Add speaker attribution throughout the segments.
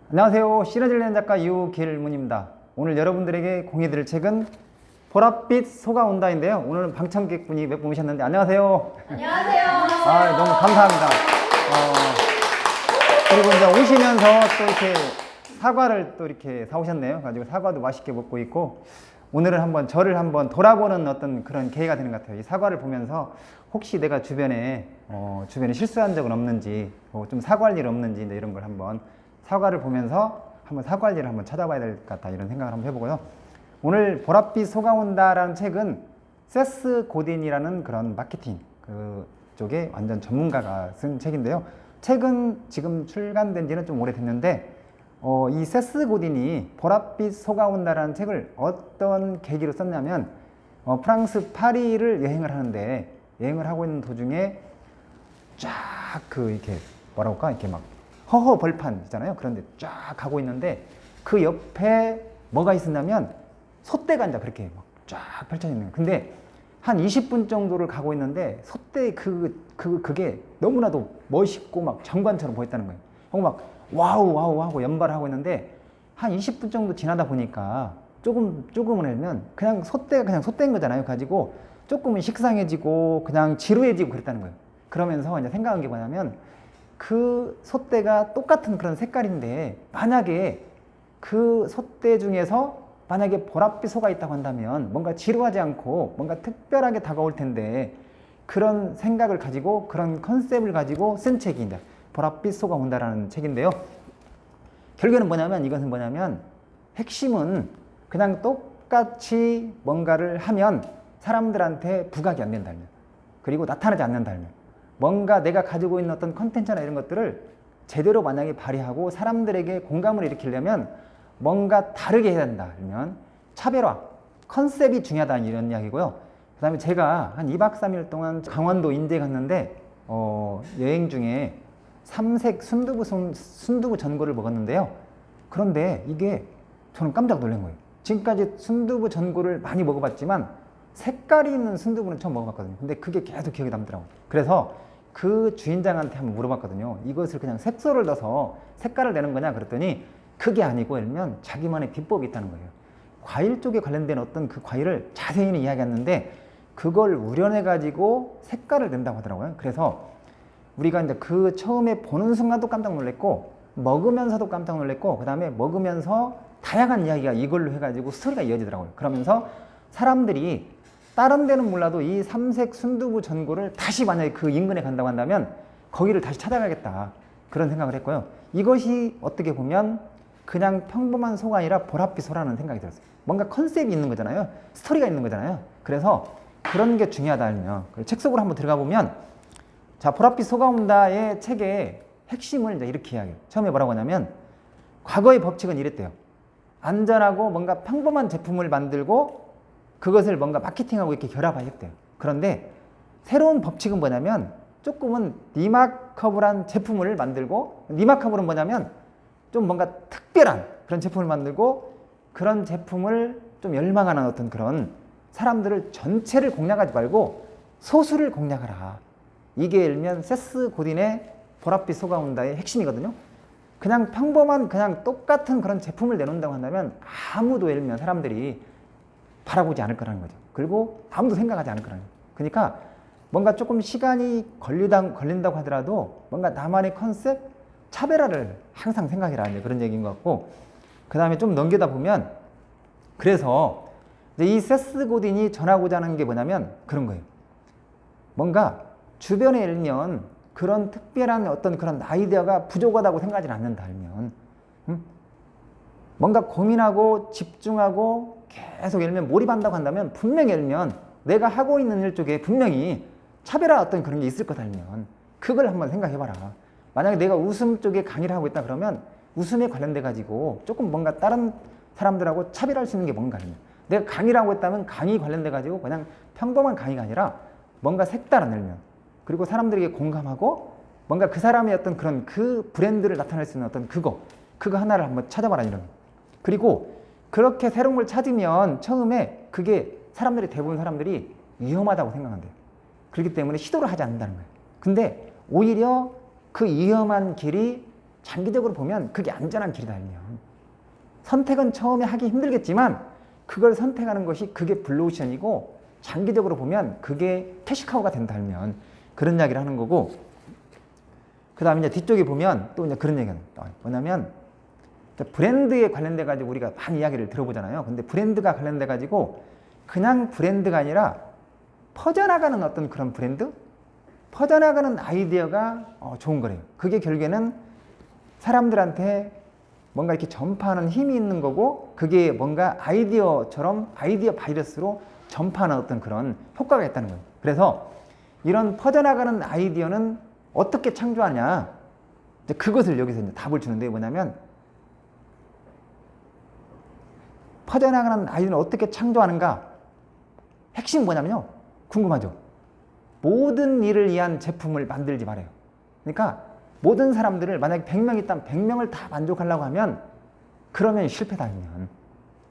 Speaker 1: 안녕하세요. 시너질리는 작가 유길문입니다. 오늘 여러분들에게 공유드릴 책은 보랏빛 소가 온다인데요. 오늘은 방청객분이 몇 분 오셨는데 안녕하세요.
Speaker 2: 안녕하세요.
Speaker 1: 너무 감사합니다. 그리고 이제 오시면서 또 이렇게 사과를 또 이렇게 사오셨네요. 가지고 사과도 맛있게 먹고 있고, 오늘은 한번 저를 한번 돌아보는 어떤 그런 계기가 되는 것 같아요. 이 사과를 보면서 혹시 내가 주변에 실수한 적은 없는지, 좀 사과할 일 없는지 이런 걸 한번 사과를 보면서 한번 사과할 일을 한번 찾아봐야 될 것 같다, 이런 생각을 한번 해보고요. 오늘 보랏빛 소가 온다라는 책은 세스 고딘이라는 그런 마케팅 그쪽에 완전 전문가가 쓴 책인데요. 책은 지금 출간된 지는 좀 오래됐는데, 이 세스 고딘이 보랏빛 소가 온다라는 책을 어떤 계기로 썼냐면, 프랑스 파리를 여행을 하는데, 여행을 하고 있는 도중에 쫙 이렇게 뭐라고 할까, 이렇게 막 허허 벌판 있잖아요. 그런데 쫙 가고 있는데 그 옆에 뭐가 있었냐면 솥대가 이제 그렇게 막 쫙 펼쳐져 있는 거예요. 근데 한 20분 정도를 가고 있는데 솥대 그게 너무나도 멋있고 막 장관처럼 보였다는 거예요. 막 와우 와우 하고 연발하고 있는데 한 20분 정도 지나다 보니까 조금은 알면 그냥 솥대인 거잖아요. 가지고 조금은 식상해지고 그냥 지루해지고 그랬다는 거예요. 그러면서 이제 생각한 게 뭐냐면, 그 솥대가 똑같은 그런 색깔인데 만약에 그 솥대 중에서 만약에 보랏빛 소가 있다고 한다면 뭔가 지루하지 않고 뭔가 특별하게 다가올 텐데, 그런 생각을 가지고 그런 컨셉을 가지고 쓴 책이 이제 보랏빛 소가 온다라는 책인데요. 결국에는 이것은 뭐냐면 핵심은 그냥 똑같이 뭔가를 하면 사람들한테 부각이 안 된다면, 그리고 나타나지 않는다면, 뭔가 내가 가지고 있는 어떤 컨텐츠나 이런 것들을 제대로 만약에 발휘하고 사람들에게 공감을 일으키려면 뭔가 다르게 해야 된다. 그러면 차별화, 컨셉이 중요하다, 이런 이야기고요. 그 다음에 제가 한 2박 3일 동안 강원도 인제 갔는데, 여행 중에 삼색 순두부 전골을 먹었는데요. 그런데 이게 저는 깜짝 놀란 거예요. 지금까지 순두부 전골을 많이 먹어봤지만 색깔이 있는 순두부는 처음 먹어봤거든요. 근데 그게 계속 기억에 남더라고요. 그래서 그 주인장한테 한번 물어봤거든요. 이것을 그냥 색소를 넣어서 색깔을 내는 거냐 그랬더니 그게 아니고, 예를 들면 자기만의 비법이 있다는 거예요. 과일 쪽에 관련된 어떤 그 과일을 자세히는 이야기했는데 그걸 우려내 가지고 색깔을 낸다고 하더라고요. 그래서 우리가 이제 그 처음에 보는 순간도 깜짝 놀랐고, 먹으면서도 깜짝 놀랐고, 그 다음에 먹으면서 다양한 이야기가 이걸로 해가지고 스토리가 이어지더라고요. 그러면서 사람들이 다른 데는 몰라도 이 삼색 순두부 전골을 다시 만약에 그 인근에 간다고 한다면 거기를 다시 찾아가겠다, 그런 생각을 했고요. 이것이 어떻게 보면 그냥 평범한 소가 아니라 보랏빛 소라는 생각이 들었어요. 뭔가 컨셉이 있는 거잖아요. 스토리가 있는 거잖아요. 그래서 그런 게 중요하다 하면, 책 속으로 한번 들어가 보면, 자, 보랏빛 소가 온다의 책의 핵심을 이제 이렇게 이야기해요. 처음에 뭐라고 하냐면, 과거의 법칙은 이랬대요. 안전하고 뭔가 평범한 제품을 만들고 그것을 뭔가 마케팅하고 이렇게 결합하였대요. 그런데 새로운 법칙은 뭐냐면, 조금은 리마커블한 제품을 만들고, 리마커블은 뭐냐면 좀 뭔가 특별한 그런 제품을 만들고, 그런 제품을 좀 열망하는 어떤 그런 사람들을 전체를 공략하지 말고 소수를 공략하라. 이게 일면 세스 고딘의 보랏빛 소가 온다의 핵심이거든요. 그냥 평범한 그냥 똑같은 그런 제품을 내놓는다고 한다면 아무도 예를 들면 사람들이 바라보지 않을 거라는 거죠. 그리고 아무도 생각하지 않을 거라는 거죠. 그러니까 뭔가 조금 시간이 걸린다고 하더라도 뭔가 나만의 컨셉, 차별화를 항상 생각해라, 그런 얘기인 것 같고, 그 다음에 좀 넘기다 보면, 그래서 이제 이 세스 고딘이 전하고자 하는 게 뭐냐면 그런 거예요. 뭔가 주변에 일면 그런 특별한 어떤 그런 아이디어가 부족하다고 생각하지 않는다 하면, 뭔가 고민하고 집중하고 계속 예를 들면 몰입한다고 한다면 분명히 예를 들면 내가 하고 있는 일 쪽에 분명히 차별화 어떤 그런 게 있을 거다 하면 그걸 한번 생각해봐라. 만약에 내가 웃음 쪽에 강의를 하고 있다 그러면 웃음에 관련돼 가지고 조금 뭔가 다른 사람들하고 차별할 수 있는 게 뭔가 하면, 내가 강의를 하고 있다면 강의 관련돼 가지고 그냥 평범한 강의가 아니라 뭔가 색다른 일면, 그리고 사람들에게 공감하고 뭔가 그 사람의 어떤 그런 그 브랜드를 나타낼 수 있는 어떤 그거 하나를 한번 찾아봐라, 이런. 그리고 그렇게 새로운 걸 찾으면 처음에 그게 대부분 사람들이 위험하다고 생각한대요. 그렇기 때문에 시도를 하지 않는다는 거예요. 근데 오히려 그 위험한 길이 장기적으로 보면 그게 안전한 길이다 알면. 선택은 처음에 하기 힘들겠지만 그걸 선택하는 것이 그게 블루오션이고 장기적으로 보면 그게 캐시카우가 된다 알면 그런 이야기를 하는 거고, 그 다음에 이제 뒤쪽에 보면 또 이제 그런 얘기가 나와요. 뭐냐면 브랜드에 관련돼 가지고 우리가 많이 이야기를 들어보잖아요. 근데 브랜드가 관련돼 가지고 그냥 브랜드가 아니라 퍼져나가는 어떤 그런 브랜드? 퍼져나가는 아이디어가 좋은 거래요. 그게 결국에는 사람들한테 뭔가 이렇게 전파하는 힘이 있는 거고, 그게 뭔가 아이디어처럼 아이디어 바이러스로 전파하는 어떤 그런 효과가 있다는 거예요. 그래서 이런 퍼져나가는 아이디어는 어떻게 창조하냐, 이제 그것을 여기서 이제 답을 주는데, 뭐냐면 퍼져나가는 아이디어는 어떻게 창조하는가? 핵심 뭐냐면요, 궁금하죠? 모든 일을 위한 제품을 만들지 말아요. 그러니까 모든 사람들을 만약에 100명 있다면 100명을 다 만족하려고 하면 그러면 실패다. 하면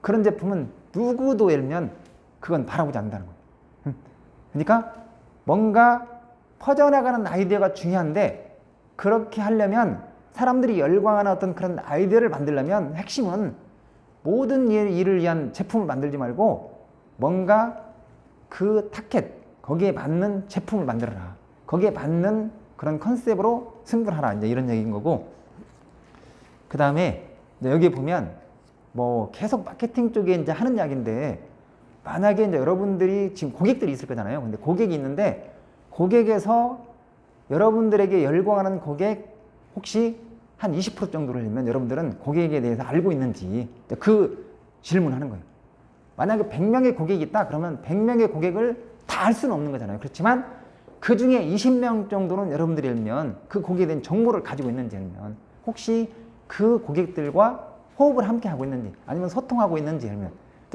Speaker 1: 그런 제품은 누구도 예를 들면 그건 바라보지 않는다는 거예요. 그러니까 뭔가 퍼져나가는 아이디어가 중요한데, 그렇게 하려면 사람들이 열광하는 어떤 그런 아이디어를 만들려면 핵심은 모든 일을 위한 제품을 만들지 말고 뭔가 그 타켓, 거기에 맞는 제품을 만들어라. 거기에 맞는 그런 컨셉으로 승부를 하라. 이제 이런 얘기인 거고, 그 다음에 여기 보면 뭐 계속 마케팅 쪽에 이제 하는 이야기인데, 만약에 이제 여러분들이 지금 고객들이 있을 거잖아요. 근데 고객이 있는데 고객에서 여러분들에게 열광하는 고객 혹시 한 20% 정도를 내면 여러분들은 고객에 대해서 알고 있는지 그 질문하는 거예요. 만약에 100명의 고객이 있다 그러면 100명의 고객을 다 알 수는 없는 거잖아요. 그렇지만 그 중에 20명 정도는 여러분들이 알면 그 고객에 대한 정보를 가지고 있는지, 알면 혹시 그 고객들과 호흡을 함께 하고 있는지 아니면 소통하고 있는지 알면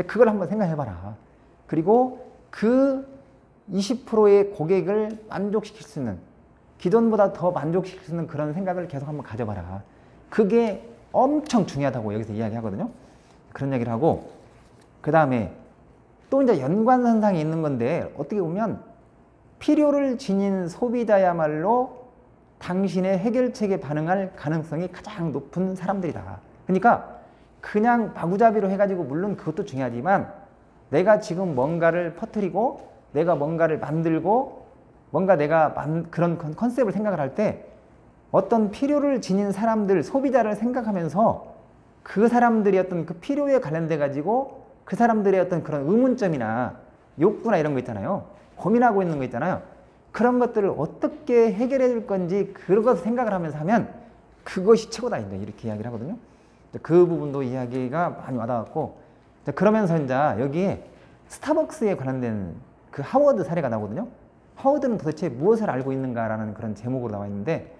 Speaker 1: 그걸 한번 생각해 봐라. 그리고 그 20%의 고객을 만족시킬 수 있는, 기존보다 더 만족시킬 수 있는 그런 생각을 계속 한번 가져봐라. 그게 엄청 중요하다고 여기서 이야기하거든요. 그런 얘기를 하고, 그 다음에 또 이제 연관선상에 있는 건데, 어떻게 보면 필요를 지닌 소비자야말로 당신의 해결책에 반응할 가능성이 가장 높은 사람들이다. 그러니까 그냥 마구잡이로 해가지고, 물론 그것도 중요하지만 내가 지금 뭔가를 퍼뜨리고 내가 뭔가를 만들고 뭔가 내가 그런 컨셉을 생각을 할 때 어떤 필요를 지닌 사람들, 소비자를 생각하면서 그 사람들이 어떤 그 필요에 관련돼 가지고 그 사람들의 어떤 그런 의문점이나 욕구나 이런 거 있잖아요. 고민하고 있는 거 있잖아요. 그런 것들을 어떻게 해결해 줄 건지 그런 것을 생각을 하면서 하면 그것이 최고다. 이렇게 이야기를 하거든요. 그 부분도 이야기가 많이 와닿았고, 그러면서 이제 여기에 스타벅스에 관련된 그 하워드 사례가 나오거든요. 하워드는 도대체 무엇을 알고 있는가라는 그런 제목으로 나와 있는데,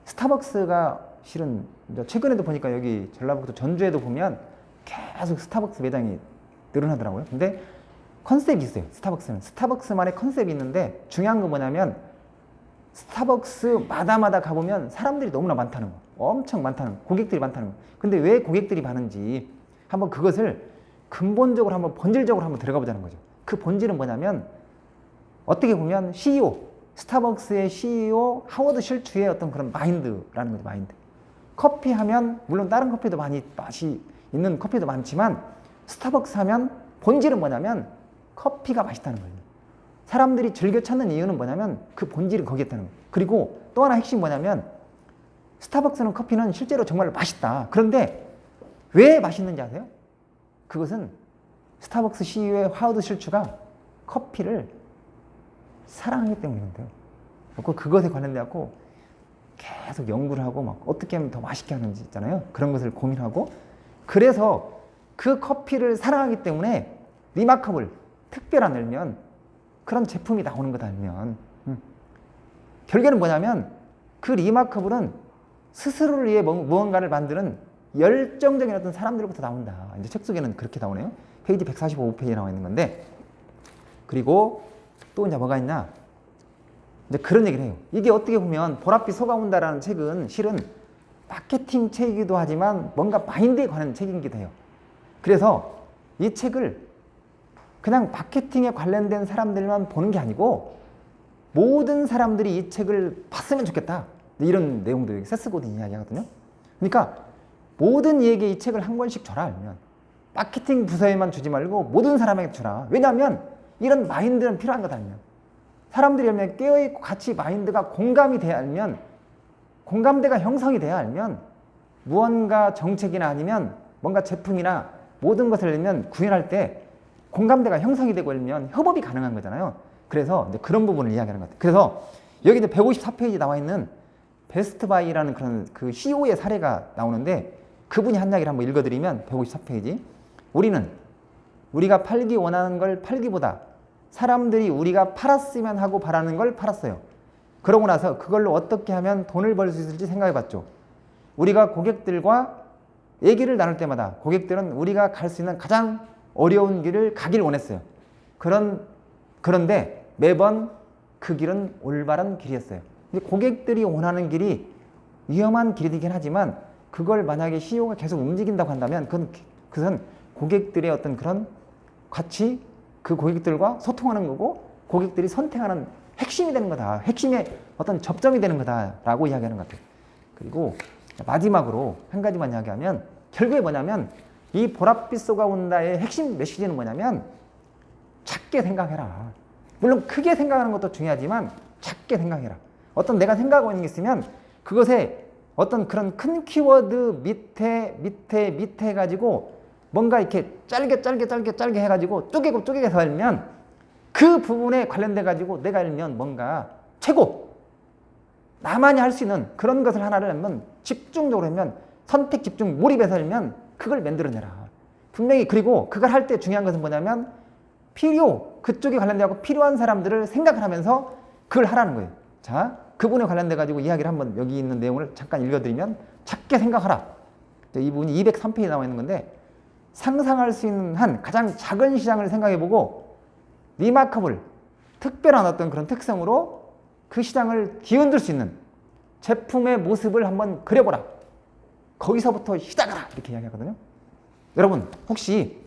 Speaker 1: 스타벅스가 실은 최근에도 보니까 여기 전라북도 전주에도 보면 계속 스타벅스 매장이 늘어나더라고요. 근데 컨셉이 있어요. 스타벅스는 스타벅스만의 컨셉이 있는데, 중요한 건 뭐냐면 스타벅스마다 가보면 사람들이 너무나 많다는 거, 엄청 많다는 거, 고객들이 많다는 거. 근데 왜 고객들이 많은지 한번 그것을 근본적으로 한번 본질적으로 한번 들어가 보자는 거죠. 그 본질은 뭐냐면 어떻게 보면 CEO, 스타벅스의 CEO 하워드 실추의 어떤 그런 마인드라는 거죠. 마인드. 커피 하면 물론 다른 커피도 많이 맛이 있는 커피도 많지만 스타벅스 하면 본질은 뭐냐면 커피가 맛있다는 거예요. 사람들이 즐겨 찾는 이유는 뭐냐면 그 본질은 거기에 있다는 거예요. 그리고 또 하나 핵심 뭐냐면 스타벅스는 커피는 실제로 정말 맛있다. 그런데 왜 맛있는지 아세요? 그것은 스타벅스 CEO의 하워드 실추가 커피를 사랑하기 때문인데요. 그것에 관련돼서 계속 연구를 하고 막 어떻게 하면 더 맛있게 하는지 있잖아요. 그런 것을 고민하고, 그래서 그 커피를 사랑하기 때문에 리마커블, 특별한 알면 그런 제품이 나오는 거다 알면 결국에는 뭐냐면 그 리마커블은 스스로를 위해 무언가를 만드는 열정적인 어떤 사람들부터 나온다. 이제 책 속에는 그렇게 나오네요. 페이지 145페이지에 나와 있는 건데, 그리고 또 이제 뭐가 있냐? 이제 그런 얘기를 해요. 이게 어떻게 보면 보랏빛 속아온다라는 책은 실은 마케팅 책이기도 하지만 뭔가 마인드에 관한 책이기도 해요. 그래서 이 책을 그냥 마케팅에 관련된 사람들만 보는 게 아니고 모든 사람들이 이 책을 봤으면 좋겠다. 이런 내용도 여기 세스 고든이 이야기하거든요. 그러니까 모든 이에게 이 책을 한 권씩 줘라. 알면 마케팅 부서에만 주지 말고 모든 사람에게 주라. 왜냐하면 이런 마인드는 필요한 거다. 알면 사람들이 알면 깨어있고 같이 마인드가 공감이 돼야 알면, 공감대가 형성이 돼야 알면 무언가 정책이나 아니면 뭔가 제품이나 모든 것을 알면 구현할 때 공감대가 형성이 되고 알면 협업이 가능한 거잖아요. 그래서 이제 그런 부분을 이야기하는 것 같아요. 그래서 여기 이제 154페이지 나와 있는 베스트바이라는 그런 그 CEO의 사례가 나오는데, 그분이 한 이야기를 한번 읽어드리면 154페이지. 우리가 팔기 원하는 걸 팔기보다 사람들이 우리가 팔았으면 하고 바라는 걸 팔았어요. 그러고 나서 그걸로 어떻게 하면 돈을 벌 수 있을지 생각해 봤죠. 우리가 고객들과 얘기를 나눌 때마다 고객들은 우리가 갈 수 있는 가장 어려운 길을 가길 원했어요. 그런데 매번 그 길은 올바른 길이었어요. 근데 고객들이 원하는 길이 위험한 길이긴 하지만 그걸 만약에 CEO가 계속 움직인다고 한다면 그것은 고객들의 어떤 그런 같이 그 고객들과 소통하는 거고 고객들이 선택하는 핵심이 되는 거다. 핵심의 어떤 접점이 되는 거다라고 이야기하는 것 같아요. 그리고 마지막으로 한 가지만 이야기하면 결국에 뭐냐면 이 보랏빛 쏘가 온다의 핵심 메시지는 뭐냐면 작게 생각해라. 물론 크게 생각하는 것도 중요하지만 작게 생각해라. 어떤 내가 생각하고 있는 게 있으면 그것에 어떤 그런 큰 키워드 밑에 해가지고 뭔가 이렇게 짧게 해가지고 쪼개서 알면 그 부분에 관련돼 가지고 내가 알면 뭔가 최고 나만이 할 수 있는 그런 것을 하나를 하면 집중적으로 하면 선택 집중 몰입해서 알면 그걸 만들어내라. 분명히. 그리고 그걸 할 때 중요한 것은 뭐냐면 그쪽에 관련되고 필요한 사람들을 생각을 하면서 그걸 하라는 거예요. 자, 그분에 관련돼 가지고 이야기를 한번 여기 있는 내용을 잠깐 읽어드리면 작게 생각하라. 이 부분이 203페이지에 나와 있는 건데, 상상할 수 있는 한 가장 작은 시장을 생각해보고 리마커블, 특별한 어떤 그런 특성으로 그 시장을 뒤흔들 수 있는 제품의 모습을 한번 그려보라. 거기서부터 시작하라. 이렇게 이야기하거든요. 여러분 혹시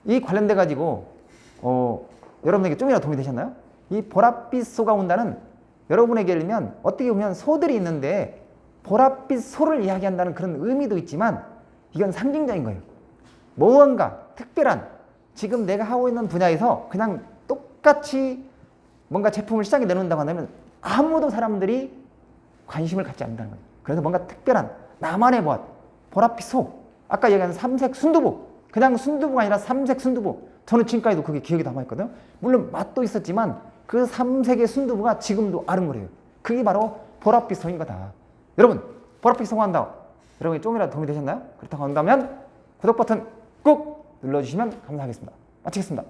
Speaker 1: 이 관련돼 가지고 여러분에게 좀이라도 도움이 되셨나요? 이 보랏빛 소가 온다는 여러분에게 일면 어떻게 보면 소들이 있는데 보랏빛 소를 이야기한다는 그런 의미도 있지만 이건 상징적인 거예요. 무언가 특별한 지금 내가 하고 있는 분야에서 그냥 똑같이 뭔가 제품을 시장에 내놓는다고 한다면 아무도 사람들이 관심을 갖지 않는다는 거예요. 그래서 뭔가 특별한 나만의 보랏빛 소, 아까 얘기한 삼색 순두부, 그냥 순두부가 아니라 삼색 순두부. 저는 지금까지도 그게 기억이 남아있거든요. 물론 맛도 있었지만 그 삼색의 순두부가 지금도 아른거려요. 그게 바로 보랏빛 소인 거다. 여러분 보랏빛 소가 한다. 여러분이 좀이라도 도움이 되셨나요? 그렇다고 한다면 구독 버튼 꾹 눌러주시면 감사하겠습니다. 마치겠습니다.